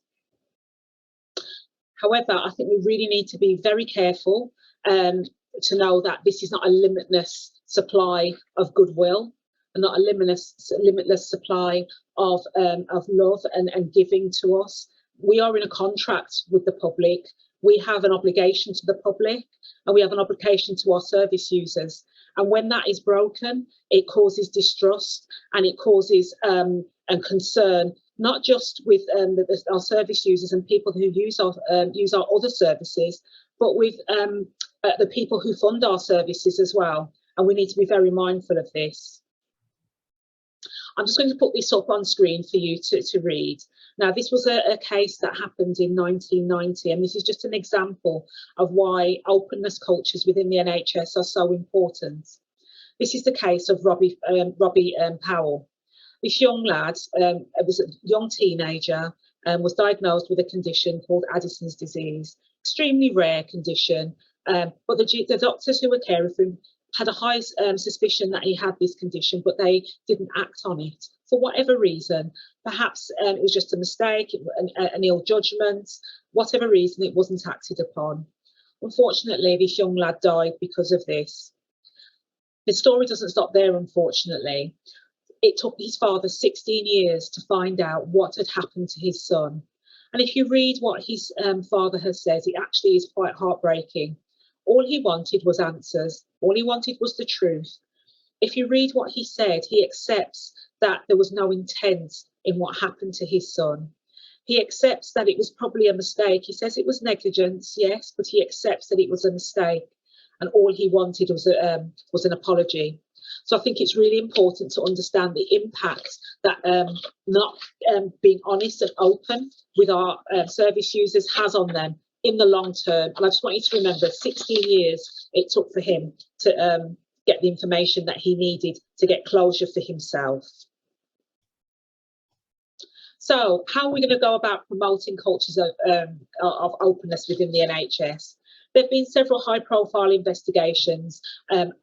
However, I think we really need to be very careful to know that this is not a limitless supply of goodwill and not a limitless supply of love and giving to us. We are in a contract with the public. We have an obligation to the public and we have an obligation to our service users. And when that is broken, it causes distrust and it causes concern, not just with our service users and people who use our other services, but with the people who fund our services as well. And we need to be very mindful of this. I'm just going to put this up on screen for you to read. Now, this was a case that happened in 1990, and this is just an example of why openness cultures within the NHS are so important. This is the case of Robbie Powell. This young lad was a young teenager and was diagnosed with a condition called Addison's disease, extremely rare condition, but the doctors who were caring for him had a high suspicion that he had this condition, but they didn't act on it for whatever reason. Perhaps it was just a mistake, an ill judgment, whatever reason, it wasn't acted upon. Unfortunately, this young lad died because of this. The story doesn't stop there, unfortunately. It took his father 16 years to find out what had happened to his son. And if you read what his father has said, it actually is quite heartbreaking. All he wanted was answers. All he wanted was the truth. If you read what he said, he accepts that there was no intent in what happened to his son. He accepts that it was probably a mistake. He says it was negligence, yes, but he accepts that it was a mistake, and all he wanted was an apology. So I think it's really important to understand the impact that not being honest and open with our service users has on them in the long term. And I just want you to remember, 16 years it took for him to get the information that he needed to get closure for himself. So how are we going to go about promoting cultures of openness within the NHS? There have been several high-profile investigations.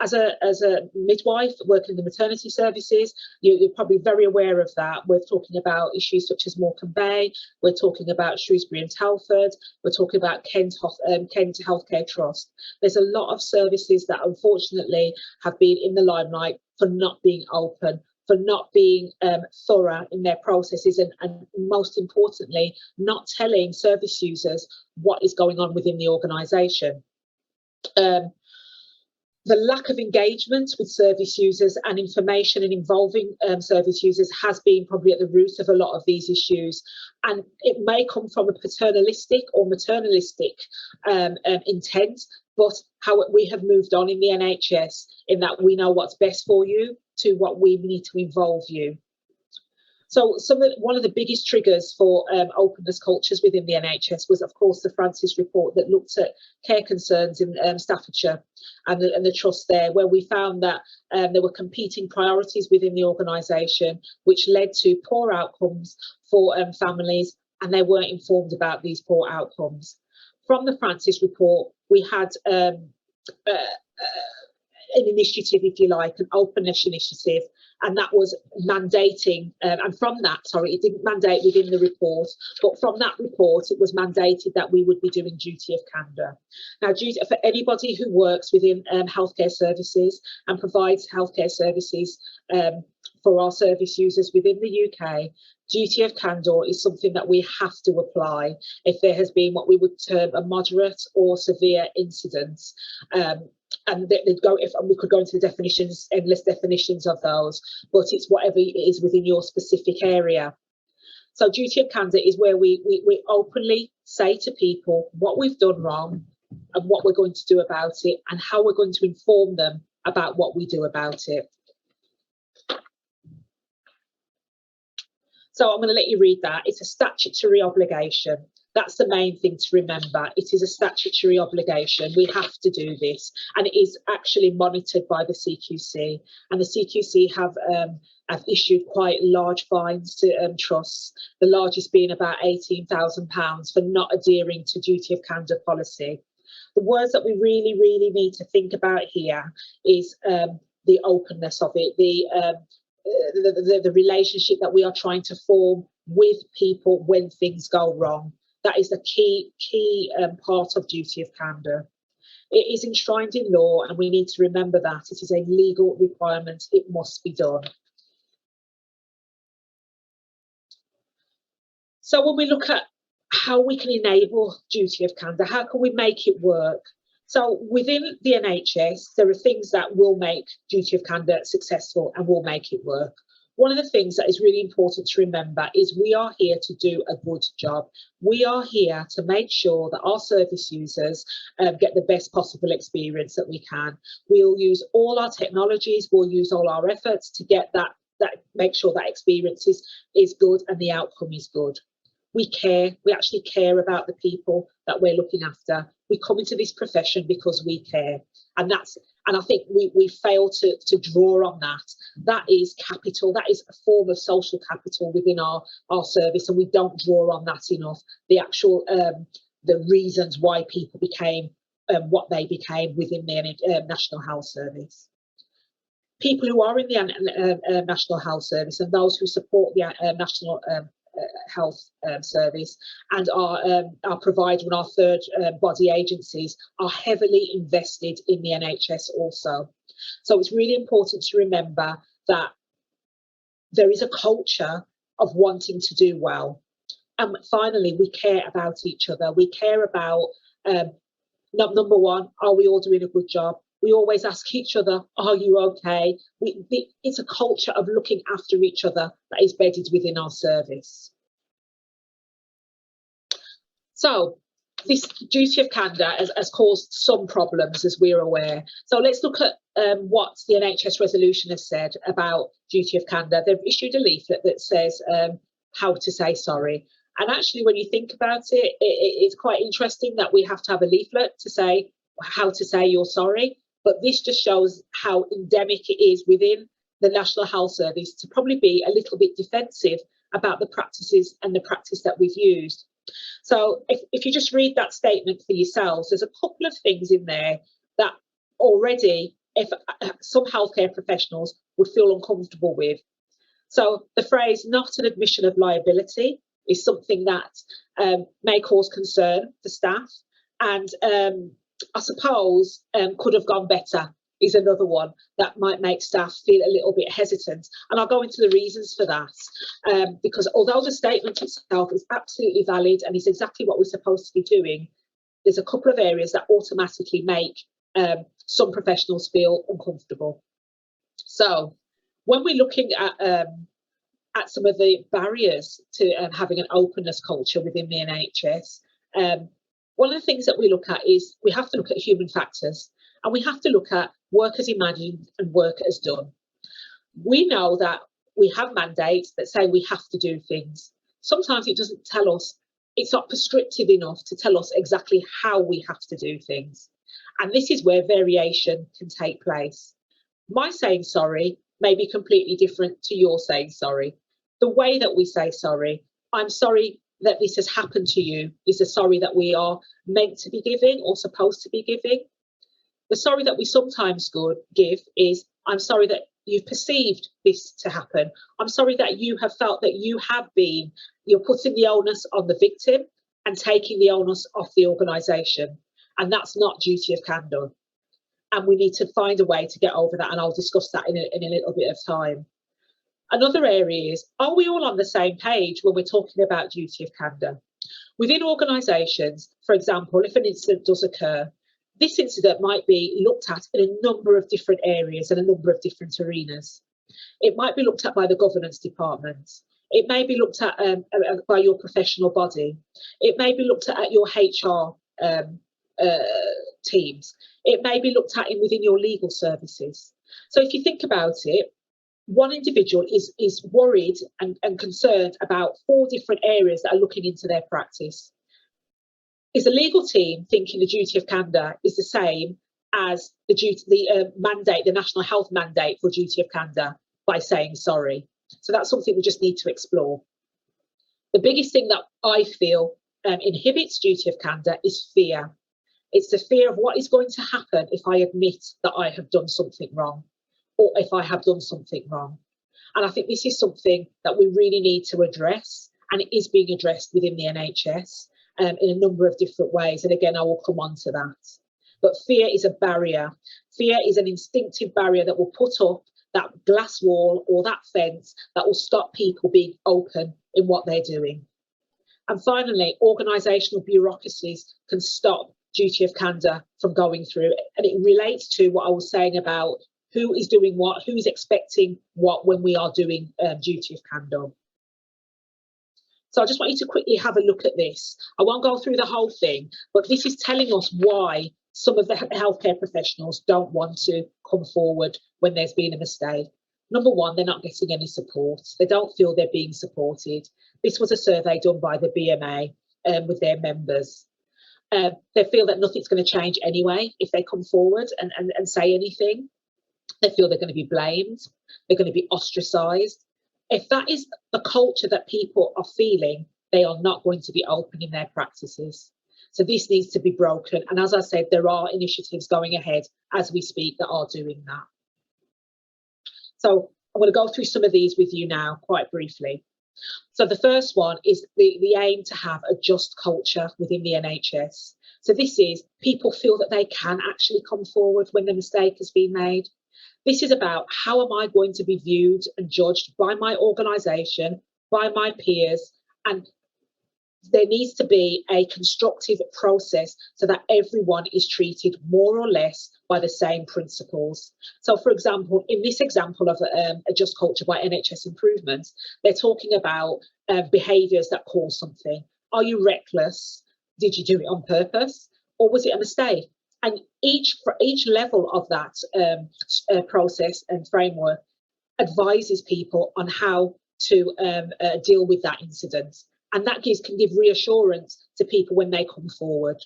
As a midwife working in the maternity services, you're probably very aware of that. We're talking about issues such as Morecambe Bay. We're talking about Shrewsbury and Telford. We're talking about Kent Healthcare Trust. There's a lot of services that unfortunately have been in the limelight for not being open, for not being thorough in their processes, and most importantly, not telling service users what is going on within the organisation. The lack of engagement with service users and information and involving service users has been probably at the root of a lot of these issues. And it may come from a paternalistic or maternalistic intent, but how we have moved on in the NHS in that we know what's best for you to what we need to involve you. So one of the biggest triggers for openness cultures within the NHS was, of course, the Francis report that looked at care concerns in Staffordshire and the trust there, where we found that there were competing priorities within the organisation, which led to poor outcomes for families, and they weren't informed about these poor outcomes. From the Francis report, we had an initiative, if you like, an openness initiative, and that was mandating, and from that, sorry, it didn't mandate within the report, but from that report, it was mandated that we would be doing duty of candor. Now, for anybody who works within healthcare services and provides healthcare services for our service users within the UK, duty of candor is something that we have to apply if there has been what we would term a moderate or severe incident. And we could go into the definitions, endless definitions of those, but it's whatever it is within your specific area. So duty of candor is where we openly say to people what we've done wrong and what we're going to do about it and how we're going to inform them about what we do about it. So I'm going to let you read that. It's a statutory obligation. That's the main thing to remember. It is a statutory obligation. We have to do this, and it is actually monitored by the CQC. And the CQC have issued quite large fines to trusts, the largest being about £18,000 for not adhering to duty of candor policy. The words that we really, really need to think about here is the openness of it, the relationship that we are trying to form with people when things go wrong. That is the key part of duty of candor. It is enshrined in law, and we need to remember that it is a legal requirement. It must be done. So when we look at how we can enable duty of candor, how can we make it work? So within the NHS, there are things that will make duty of candor successful and will make it work. One of the things that is really important to remember is we are here to do a good job. We are here to make sure that our service users get the best possible experience that we can. We'll use all our technologies, we'll use all our efforts to get that make sure that experience is good and the outcome is good. We care, we actually care about the people that we're looking after. We come into this profession because we care. And I think we fail to draw on that. That is capital, that is a form of social capital within our service, and we don't draw on that enough. The actual, the reasons why people became what they became within the National Health Service. People who are in the National Health Service and those who support the National Health Service and our provider and our third body agencies are heavily invested in the NHS also. So it's really important to remember that there is a culture of wanting to do well. And finally, we care about each other. We care about, number one, are we all doing a good job? We always ask each other, are you okay? It's a culture of looking after each other that is bedded within our service. So this duty of candour has caused some problems, as we're aware. So let's look at what the NHS resolution has said about duty of candour. They've issued a leaflet that says how to say sorry. And actually, when you think about it, it's quite interesting that we have to have a leaflet to say how to say you're sorry. But this just shows how endemic it is within the National Health Service to probably be a little bit defensive about the practices and the practice that we've used. So if you just read that statement for yourselves, there's a couple of things in there that already, if some healthcare professionals would feel uncomfortable with. So the phrase "not an admission of liability" is something that may cause concern for staff, and I suppose could have gone better is another one that might make staff feel a little bit hesitant. And I'll go into the reasons for that, because although the statement itself is absolutely valid and is exactly what we're supposed to be doing, there's a couple of areas that automatically make some professionals feel uncomfortable. So when we're looking at some of the barriers to having an openness culture within the NHS, one of the things that we look at is we have to look at human factors, and we have to look at work as imagined and work as done. We know that we have mandates that say we have to do things. Sometimes it doesn't tell us, it's not prescriptive enough to tell us exactly how we have to do things. And this is where variation can take place. My saying sorry may be completely different to your saying sorry. The way that we say sorry, I'm sorry that this has happened to you, is the sorry that we are meant to be giving or supposed to be giving. The sorry that we sometimes give is, I'm sorry that you've perceived this to happen. I'm sorry that you have felt that you're putting the onus on the victim and taking the onus off the organisation. And that's not duty of candour. And we need to find a way to get over that. And I'll discuss that in a little bit of time. Another area is, are we all on the same page when we're talking about duty of candour? Within organisations, for example, if an incident does occur, this incident might be looked at in a number of different areas and a number of different arenas. It might be looked at by the governance department. It may be looked at by your professional body. It may be looked at your HR teams. It may be looked at within your legal services. So if you think about it, one individual is worried and concerned about 4 different areas that are looking into their practice. Is the legal team thinking the duty of candour is the same as the mandate, the National Health mandate for duty of candour by saying sorry? So that's something we just need to explore. The biggest thing that I feel inhibits duty of candour is fear. It's the fear of what is going to happen if I admit that I have done something wrong, or if I have done something wrong. And I think this is something that we really need to address, and it is being addressed within the NHS. In a number of different ways. And again, I will come on to that. But fear is a barrier. Fear is an instinctive barrier that will put up that glass wall or that fence that will stop people being open in what they're doing. And finally, organisational bureaucracies can stop duty of candour from going through. And it relates to what I was saying about who is doing what, who is expecting what when we are doing duty of candour. So I just want you to quickly have a look at this. I won't go through the whole thing, but this is telling us why some of the healthcare professionals don't want to come forward when there's been a mistake. Number one, they're not getting any support. They don't feel they're being supported. This was a survey done by the BMA with their members. They feel that nothing's going to change anyway if they come forward and say anything. They feel they're going to be blamed. They're going to be ostracised. If that is the culture that people are feeling, they are not going to be open in their practices. So this needs to be broken. And as I said, there are initiatives going ahead as we speak that are doing that. So I'm going to go through some of these with you now quite briefly. So the first one is the aim to have a just culture within the NHS. So this is people feel that they can actually come forward when the mistake has been made. This is about how am I going to be viewed and judged by my organisation, by my peers, and there needs to be a constructive process so that everyone is treated more or less by the same principles. So, for example, in this example of a just culture by NHS Improvement, they're talking about behaviours that cause something. Are you reckless? did you do it on purpose, or was it a mistake? And for each level of that process and framework advises people on how to deal with that incident, and that can give reassurance to people when they come forward.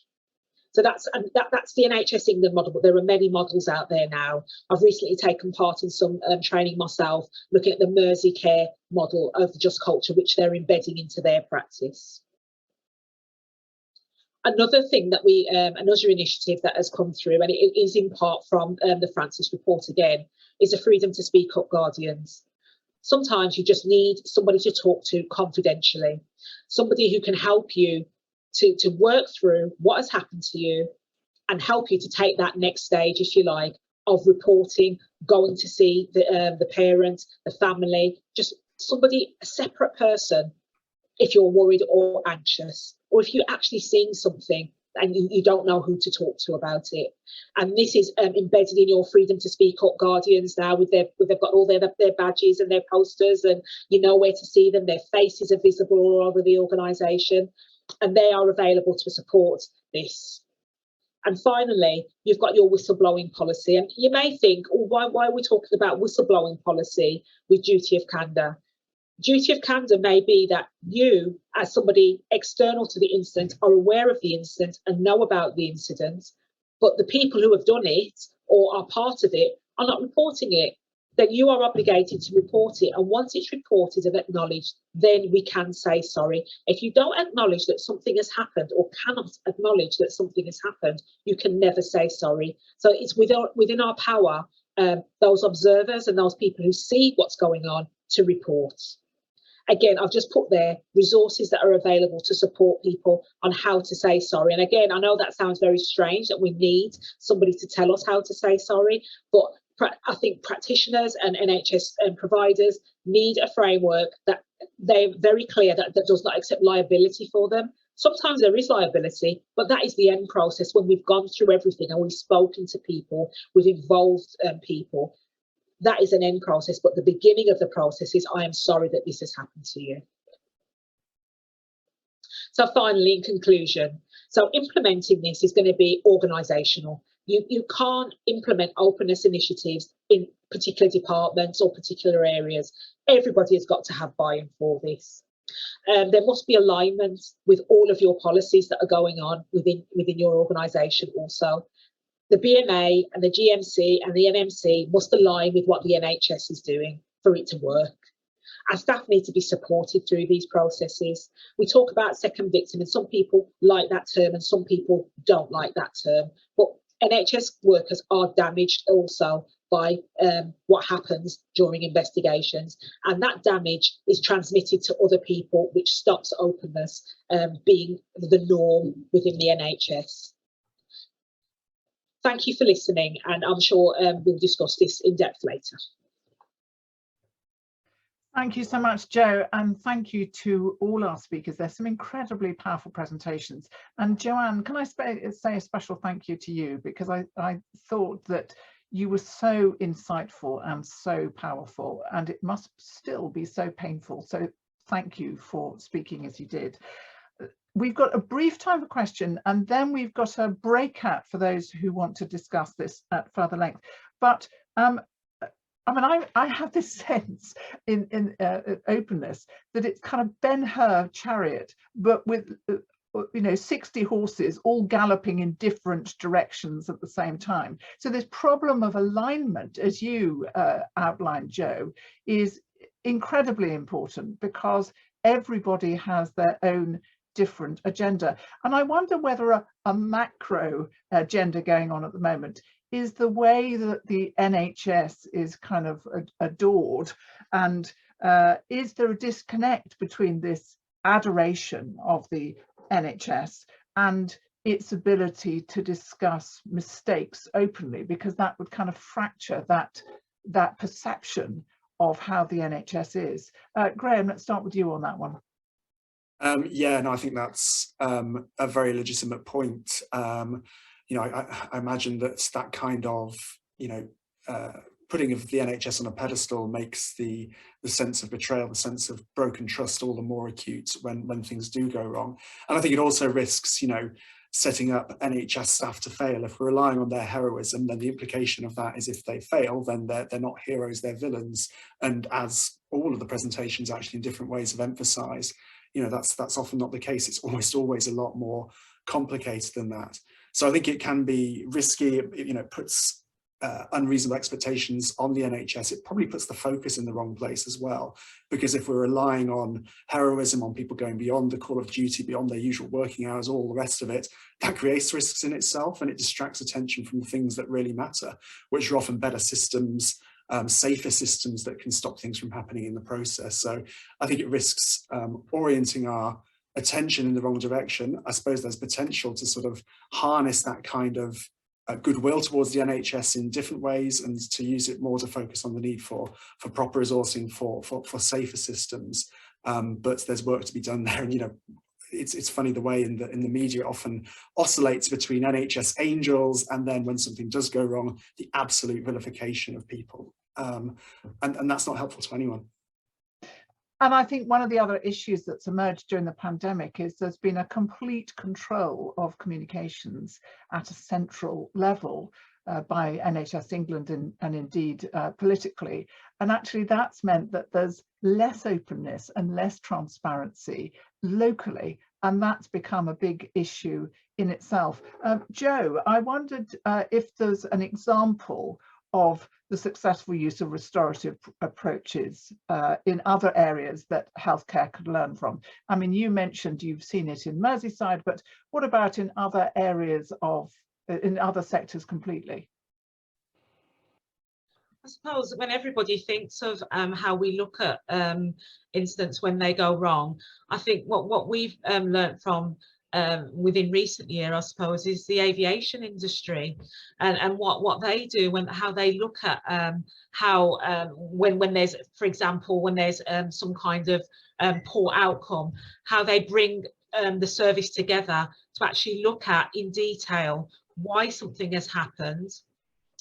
So that's the NHS England model, but there are many models out there now. I've recently taken part in some training myself, looking at the Mersey Care model of Just Culture, which they're embedding into their practice. Another thing that another initiative that has come through, and it is in part from the Francis report again, is the Freedom to Speak Up Guardians. Sometimes you just need somebody to talk to confidentially, somebody who can help you to work through what has happened to you and help you to take that next stage, if you like, of reporting, going to see the parent, the family, just somebody, a separate person, if you're worried or anxious, or if you're actually seeing something and you don't know who to talk to about it. And this is embedded in your Freedom to Speak Up Guardians now, they've got all their badges and their posters, and you know where to see them. Their faces are visible all over the organisation, and they are available to support this. And finally, you've got your whistleblowing policy. And you may think, oh, why are we talking about whistleblowing policy with duty of candour? Duty of candour may be that you, as somebody external to the incident, are aware of the incident and know about the incident, but the people who have done it or are part of it are not reporting it. Then you are obligated to report it. And once it's reported and acknowledged, then we can say sorry. If you don't acknowledge that something has happened or cannot acknowledge that something has happened, you can never say sorry. So it's within our power, those observers and those people who see what's going on, to report. Again, I've just put there resources that are available to support people on how to say sorry. And again, I know that sounds very strange that we need somebody to tell us how to say sorry, but I think practitioners and NHS providers need a framework that they're very clear that does not accept liability for them. Sometimes there is liability, but that is the end process when we've gone through everything and we've spoken to people, we've involved people. That is an end process, but the beginning of the process is, I am sorry that this has happened to you. So finally, in conclusion, so implementing this is going to be organisational. You can't implement openness initiatives in particular departments or particular areas. Everybody has got to have buy-in for this. There must be alignment with all of your policies that are going on within your organisation also. The BMA and the GMC and the NMC must align with what the NHS is doing for it to work. And staff need to be supported through these processes. We talk about second victim, and some people like that term and some people don't like that term. But NHS workers are damaged also by what happens during investigations. And that damage is transmitted to other people, which stops openness being the norm within the NHS. Thank you for listening, and I'm sure we'll discuss this in depth later. Thank you so much, Jo, and thank you to all our speakers. There's some incredibly powerful presentations. And Joanne, can I say a special thank you to you, because I thought that you were so insightful and so powerful, and it must still be so painful. So thank you for speaking as you did. We've got a brief time for question, and then we've got a breakout for those who want to discuss this at further length. But I mean, I have this sense in openness that it's kind of Ben-Hur chariot, but with 60 horses all galloping in different directions at the same time. So this problem of alignment, as you outlined, Jo, is incredibly important, because everybody has their own different agenda. And I wonder whether a macro agenda going on at the moment is the way that the NHS is kind of adored, and is there a disconnect between this adoration of the NHS and its ability to discuss mistakes openly, because that would kind of fracture that perception of how the NHS is. Graham, let's start with you on that one. Yeah, no, I think that's a very legitimate point. I imagine that kind of, putting of the NHS on a pedestal makes the sense of betrayal, the sense of broken trust all the more acute when things do go wrong. And I think it also risks, you know, setting up NHS staff to fail. If we're relying on their heroism, then the implication of that is if they fail, then they're not heroes, they're villains. And as all of the presentations actually in different ways have emphasised, you know, that's often not the case. It's almost always a lot more complicated than that. So I think it can be risky. You know, it puts unreasonable expectations on the NHS. It probably puts the focus in the wrong place as well, because if we're relying on heroism, on people going beyond the call of duty, beyond their usual working hours, all the rest of it, that creates risks in itself, and it distracts attention from the things that really matter, which are often better systems, safer systems that can stop things from happening in the process. So I think it risks orienting our attention in the wrong direction. I suppose there's potential to sort of harness that kind of goodwill towards the NHS in different ways, and to use it more to focus on the need for proper resourcing for safer systems. But there's work to be done there, and you know, it's funny the way in the media it often oscillates between NHS angels and then when something does go wrong, the absolute vilification of people, and that's not helpful to anyone. And I think one of the other issues that's emerged during the pandemic is there's been a complete control of communications at a central level by NHS England and indeed politically. And actually that's meant that there's less openness and less transparency locally. And that's become a big issue in itself. Jo, I wondered if there's an example of the successful use of restorative approaches in other areas that healthcare could learn from. I mean, you mentioned you've seen it in Merseyside, but what about in other areas in other sectors completely? I suppose when everybody thinks of how we look at incidents when they go wrong, I think what we've learnt from within recent year, I suppose, is the aviation industry and what they do, how they look at how when there's, for example, when there's some kind of poor outcome, how they bring the service together to actually look at in detail why something has happened.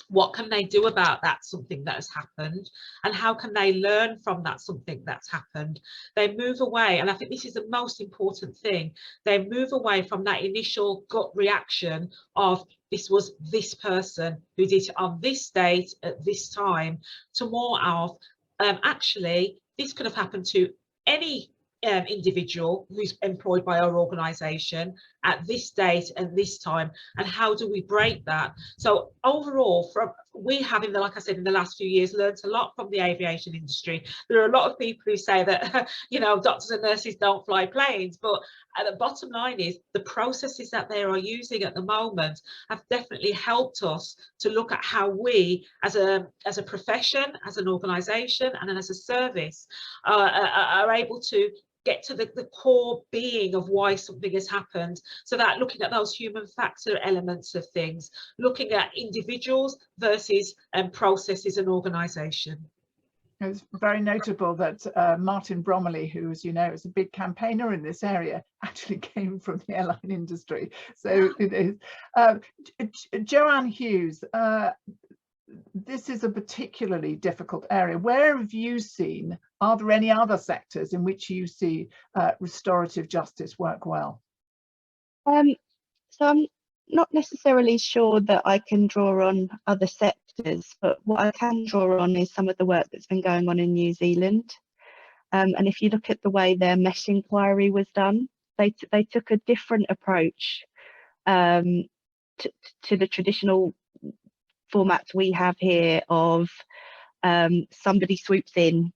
What can they do about that something that has happened, and how can they learn from that something that's happened? They move away, and I think this is the most important thing, they move away from that initial gut reaction of this was this person who did it on this date at this time, to more of actually this could have happened to any individual who's employed by our organisation at this date and this time, and how do we break that? So overall, we have, like I said, in the last few years, learned a lot from the aviation industry. There are a lot of people who say that you know, doctors and nurses don't fly planes, but the bottom line is the processes that they are using at the moment have definitely helped us to look at how we as a profession, as an organisation and as a service are able to get to the core being of why something has happened, so that looking at those human factor elements of things, looking at individuals versus processes and organisation. It's very notable that Martin Bromley, who, as you know, is a big campaigner in this area, actually came from the airline industry. So it is. Joanne Hughes, this is a particularly difficult area. Where have you seen, are there any other sectors in which you see restorative justice work well? So I'm not necessarily sure that I can draw on other sectors, but what I can draw on is some of the work that's been going on in New Zealand. And if you look at the way their mesh inquiry was done, they took a different approach to the traditional formats we have here of somebody swoops in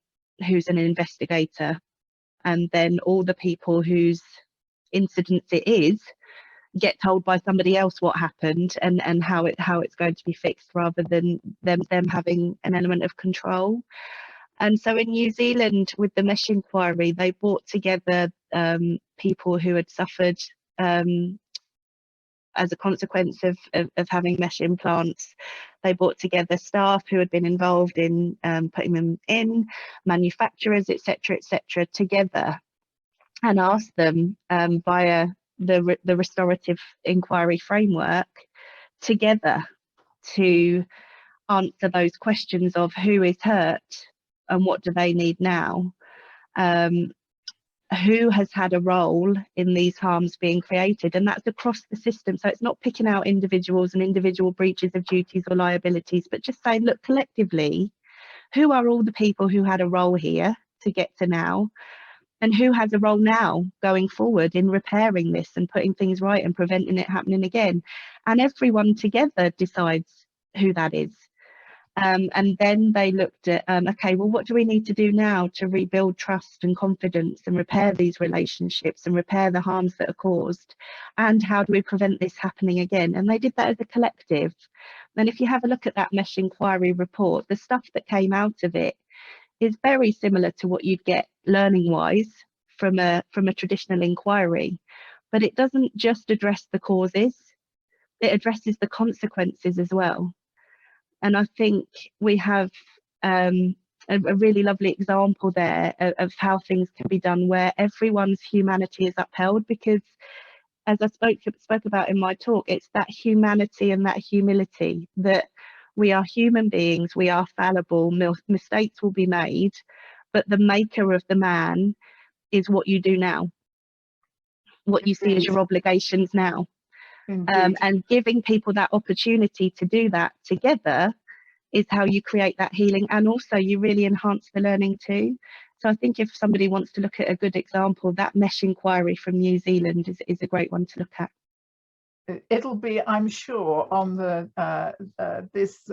who's an investigator, and then all the people whose incidents it is get told by somebody else what happened and how it's going to be fixed, rather than them having an element of control. And so in New Zealand, with the mesh inquiry, they brought together people who had suffered as a consequence of having mesh implants. They brought together staff who had been involved in putting them in, manufacturers, etc., together, and asked them via the restorative inquiry framework together to answer those questions of who is hurt and what do they need now, who has had a role in these harms being created, and that's across the system. So it's not picking out individuals and individual breaches of duties or liabilities, but just saying, look, collectively, who are all the people who had a role here to get to now, and who has a role now going forward in repairing this and putting things right and preventing it happening again. And everyone together decides who that is. And then they looked at, okay, well, what do we need to do now to rebuild trust and confidence and repair these relationships and repair the harms that are caused? And how do we prevent this happening again? And they did that as a collective. And if you have a look at that mesh inquiry report, the stuff that came out of it is very similar to what you'd get learning-wise from a traditional inquiry. But it doesn't just address the causes, it addresses the consequences as well. And I think we have a really lovely example there of how things can be done where everyone's humanity is upheld, because as I spoke about in my talk, it's that humanity and that humility, that we are human beings, we are fallible, mistakes will be made, but the maker of the man is what you do now, what you see as your obligations now. And giving people that opportunity to do that together is how you create that healing, and also you really enhance the learning too. So I think if somebody wants to look at a good example, that mesh inquiry from New Zealand is a great one to look at. It'll be, I'm sure, on the this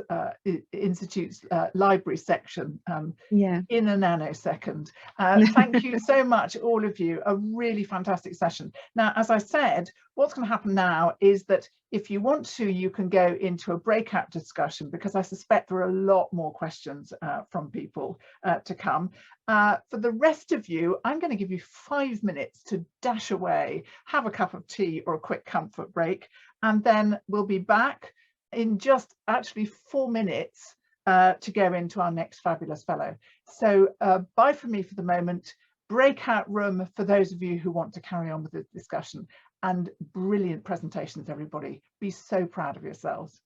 institute's library section in a nanosecond. Thank you so much, all of you. A really fantastic session. Now, as I said, what's going to happen now is that if you want to, you can go into a breakout discussion, because I suspect there are a lot more questions from people to come. For the rest of you, I'm going to give you 5 minutes to dash away, have a cup of tea or a quick comfort break, and then we'll be back in just actually 4 minutes to go into our next fabulous fellow. So bye from me for the moment. Breakout room for those of you who want to carry on with the discussion, and brilliant presentations, everybody. Be so proud of yourselves.